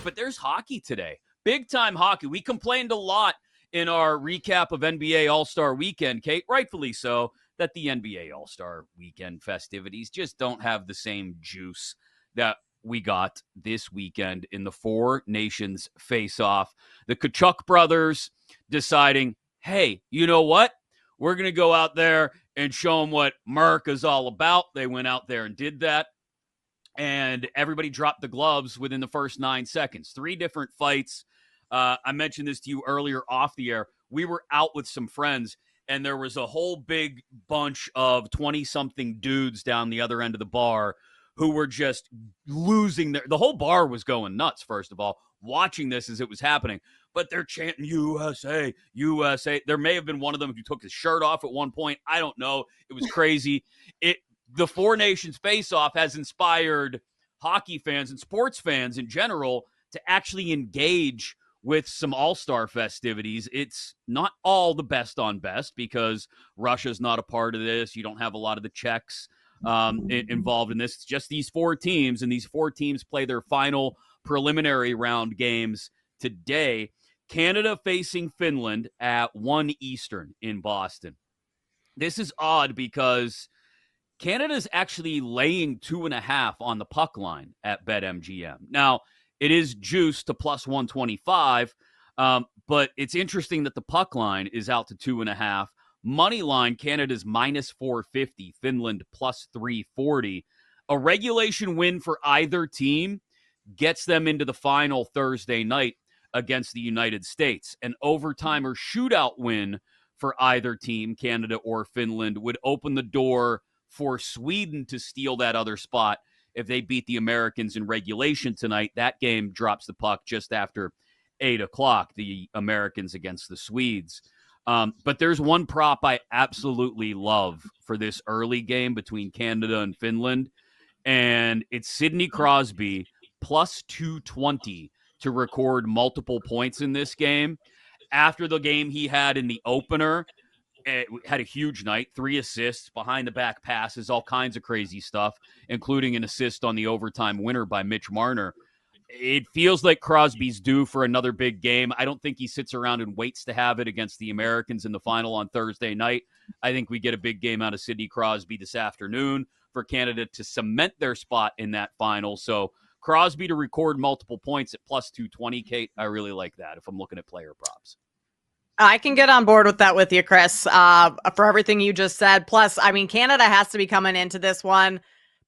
but there's hockey today. Big time hockey. We complained a lot in our recap of NBA All-Star Weekend, Kate, rightfully so, that the NBA All-Star Weekend festivities just don't have the same juice that we got this weekend in the Four Nations face-off. The Kachuk brothers deciding, hey, you know what? We're going to go out there and show them what America's all about. They went out there and did that. And everybody dropped the gloves within the first 9 seconds. 3 different fights. I mentioned this to you earlier off the air. We were out with some friends, and there was a whole big bunch of 20-something dudes down the other end of the bar who were just losing the whole bar was going nuts, first of all, watching this as it was happening. But they're chanting, USA, USA. There may have been one of them who took his shirt off at one point. I don't know. It was crazy. The Four Nations face-off has inspired hockey fans and sports fans in general to actually engage with some all-star festivities. It's not all the best on best because Russia's not a part of this. You don't have a lot of the Czechs involved in this. It's just these 4 teams, and these 4 teams play their final preliminary round games today. Canada facing Finland at 1 Eastern in Boston. This is odd because Canada's actually laying 2.5 on the puck line at BetMGM. Now, it is juiced to plus 125, but it's interesting that the puck line is out to 2.5. Money line, Canada's minus 450, Finland plus 340. A regulation win for either team gets them into the final Thursday night against the United States. An overtime or shootout win for either team, Canada or Finland, would open the door for Sweden to steal that other spot if they beat the Americans in regulation tonight. That game drops the puck just after 8 o'clock, the Americans against the Swedes. But there's one prop I absolutely love for this early game between Canada and Finland, and it's Sidney Crosby plus 220 to record multiple points in this game. After the game he had in the opener, had a huge night, 3 assists, behind-the-back passes, all kinds of crazy stuff, including an assist on the overtime winner by Mitch Marner. It feels like Crosby's due for another big game. I don't think he sits around and waits to have it against the Americans in the final on Thursday night. I think we get a big game out of Sidney Crosby this afternoon for Canada to cement their spot in that final. So Crosby to record multiple points at plus 220, Kate, I really like that if I'm looking at player props. I can get on board with that with you, Chris, for everything you just said. Plus, I mean, Canada has to be coming into this one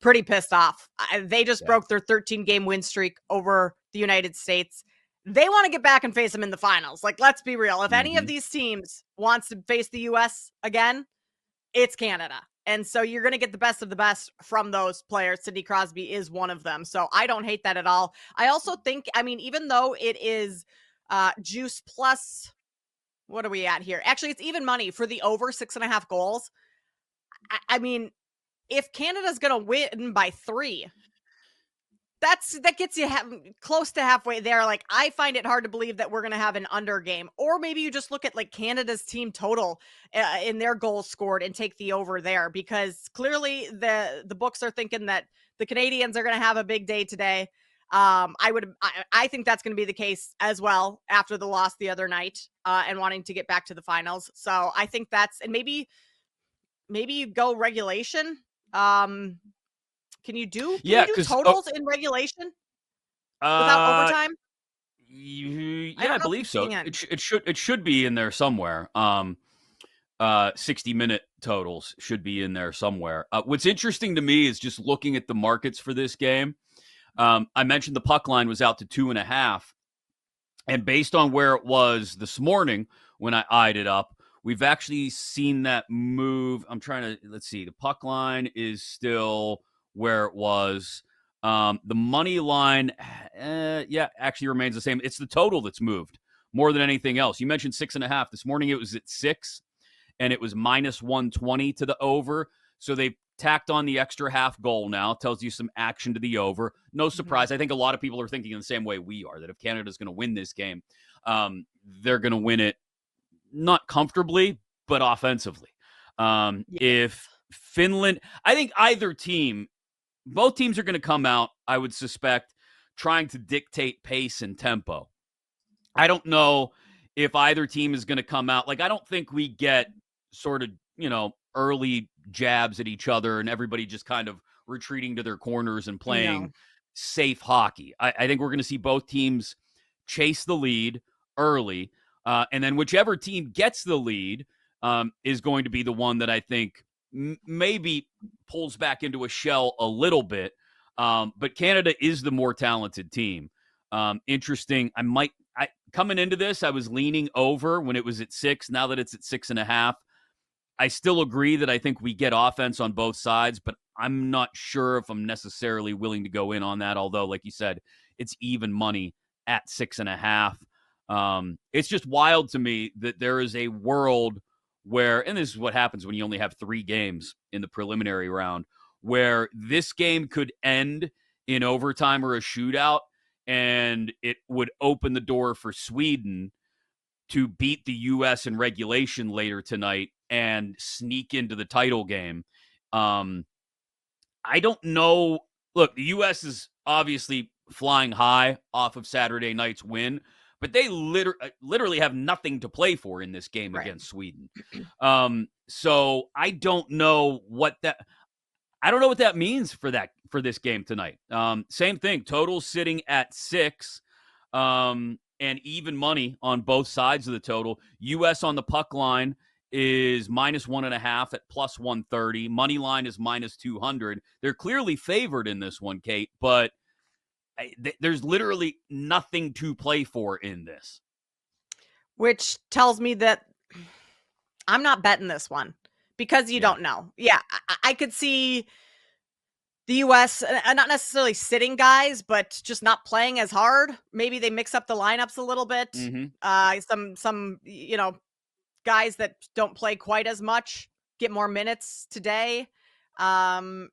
pretty pissed off. They just broke their 13-game win streak over the United States. They want to get back and face them in the finals. Like, let's be real. If any of these teams wants to face the U.S. again, it's Canada. And so you're going to get the best of the best from those players. Sidney Crosby is one of them. So I don't hate that at all. I also think, I mean, even though it is juice plus... what are we at here? Actually, it's even money for the over 6.5 goals. I mean, if Canada's going to win by 3, that gets you close to halfway there. Like, I find it hard to believe that we're going to have an under game. Or maybe you just look at like Canada's team total in their goals scored and take the over there, because clearly the books are thinking that the Canadians are going to have a big day today. I think that's going to be the case as well after the loss the other night, and wanting to get back to the finals. So I think and maybe you go regulation. Can you do totals in regulation without overtime? Yeah, I believe so. It should be in there somewhere. 60-minute totals should be in there somewhere. What's interesting to me is just looking at the markets for this game. I mentioned the puck line was out to 2.5. And based on where it was this morning when I eyed it up, we've actually seen that move. Let's see. The puck line is still where it was. The money line, actually remains the same. It's the total that's moved more than anything else. You mentioned 6.5. This morning it was at 6, and it was minus 120 to the over. So they tacked on the extra half goal now. Tells you some action to the over. No surprise. I think a lot of people are thinking in the same way we are, that if Canada's going to win this game, they're going to win it not comfortably, but offensively. If Finland, I think either team, both teams are going to come out, I would suspect, trying to dictate pace and tempo. I don't know if either team is going to come out. Like, I don't think we get sort of, early jabs at each other and everybody just kind of retreating to their corners and playing No. safe hockey. I think we're going to see both teams chase the lead early. And then whichever team gets the lead is going to be the one that I think maybe pulls back into a shell a little bit. But Canada is the more talented team. Interesting. Coming into this, I was leaning over when it was at 6. Now that it's at 6.5, I still agree that I think we get offense on both sides, but I'm not sure if I'm necessarily willing to go in on that. Although, like you said, it's even money at 6.5. It's just wild to me that there is a world where, and this is what happens when you only have 3 games in the preliminary round, where this game could end in overtime or a shootout, and it would open the door for Sweden to beat the U.S. in regulation later tonight and sneak into the title game. I don't know. Look, the U.S. is obviously flying high off of Saturday night's win, but they literally have nothing to play for in this game against Sweden. So I don't know what that means for this game tonight. Same thing. Total sitting at 6, and even money on both sides of the total. U.S. on the puck line is -1.5 at +130. Money line is -200. They're clearly favored in this one, Kate, but there's literally nothing to play for in this. Which tells me that I'm not betting this one because you don't know. Yeah, I could see the U.S. Not necessarily sitting guys, but just not playing as hard. Maybe they mix up the lineups a little bit. Mm-hmm. Some guys that don't play quite as much get more minutes today. I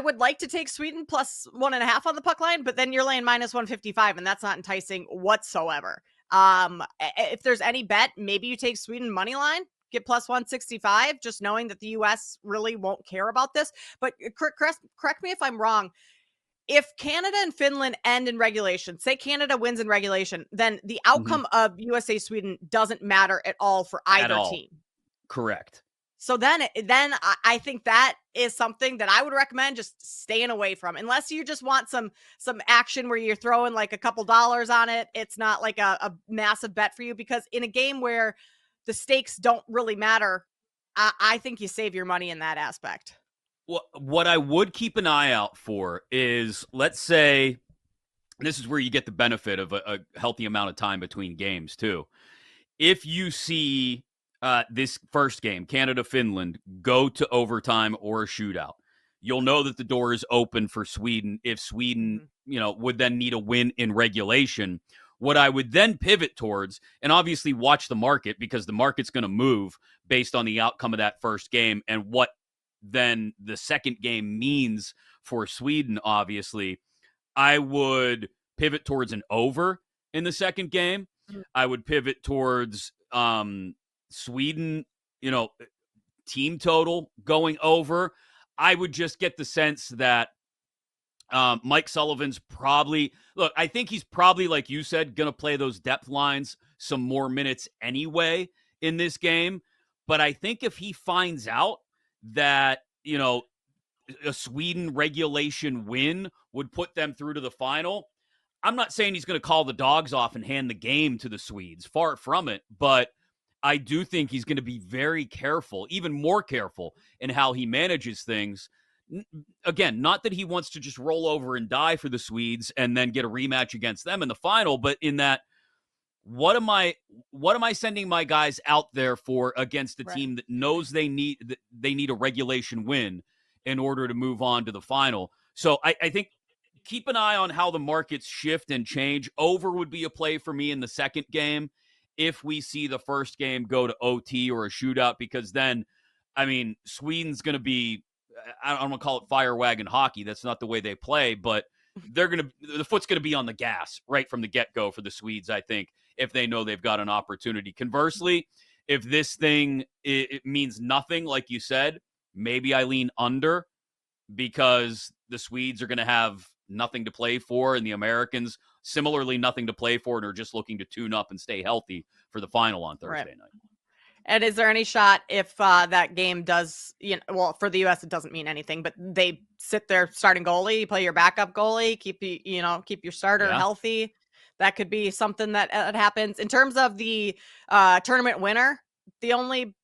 would like to take Sweden +1.5 on the puck line, but then you're laying -155, and that's not enticing whatsoever. If there's any bet, maybe you take Sweden money line, get +165, just knowing that the U.S. really won't care about this. But correct me if I'm wrong. If Canada and Finland end in regulation, say Canada wins in regulation, then the outcome of USA Sweden doesn't matter at all for either team. Correct. So then I think that is something that I would recommend just staying away from, unless you just want some action where you're throwing like a couple dollars on it. It's not like a massive bet for you, because in a game where the stakes don't really matter, I think you save your money in that aspect. Well, what I would keep an eye out for is, let's say, this is where you get the benefit of a healthy amount of time between games too. If you see this first game, Canada-Finland, go to overtime or a shootout, you'll know that the door is open for Sweden if Sweden, would then need a win in regulation. What I would then pivot towards, and obviously watch the market, because the market's going to move based on the outcome of that first game and what then the second game means for Sweden, obviously. I would pivot towards an over in the second game. I would pivot towards Sweden, team total going over. I would just get the sense that Mike Sullivan's I think he's probably, like you said, going to play those depth lines some more minutes anyway in this game. But I think if he finds out that, a Sweden regulation win would put them through to the final, I'm not saying he's going to call the dogs off and hand the game to the Swedes. Far from it. But I do think he's going to be very careful, even more careful, in how he manages things. Again, not that he wants to just roll over and die for the Swedes and then get a rematch against them in the final, but in that, what am I sending my guys out there for against a team that knows they need a regulation win in order to move on to the final? So I think keep an eye on how the markets shift and change. Over would be a play for me in the second game if we see the first game go to OT or a shootout, because then, Sweden's going to be, I don't want to call it fire wagon hockey. That's not the way they play, but the foot's going to be on the gas right from the get-go for the Swedes, I think, if they know they've got an opportunity. Conversely, if this thing it means nothing, like you said, maybe I lean under, because the Swedes are going to have nothing to play for, and the Americans similarly nothing to play for and are just looking to tune up and stay healthy for the final on Thursday night. And is there any shot if that game does, well, for the U.S. it doesn't mean anything, but they sit their starting goalie, play your backup goalie, keep your starter healthy? That could be something that happens. In terms of the tournament winner, the only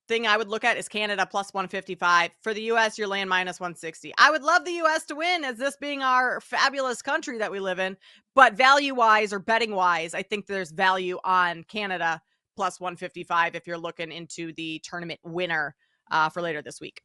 thing I would look at is Canada plus 155. For the U.S., you're laying minus 160. I would love the U.S. to win, as this being our fabulous country that we live in. But value-wise or betting-wise, I think there's value on Canada plus 155 if you're looking into the tournament winner for later this week.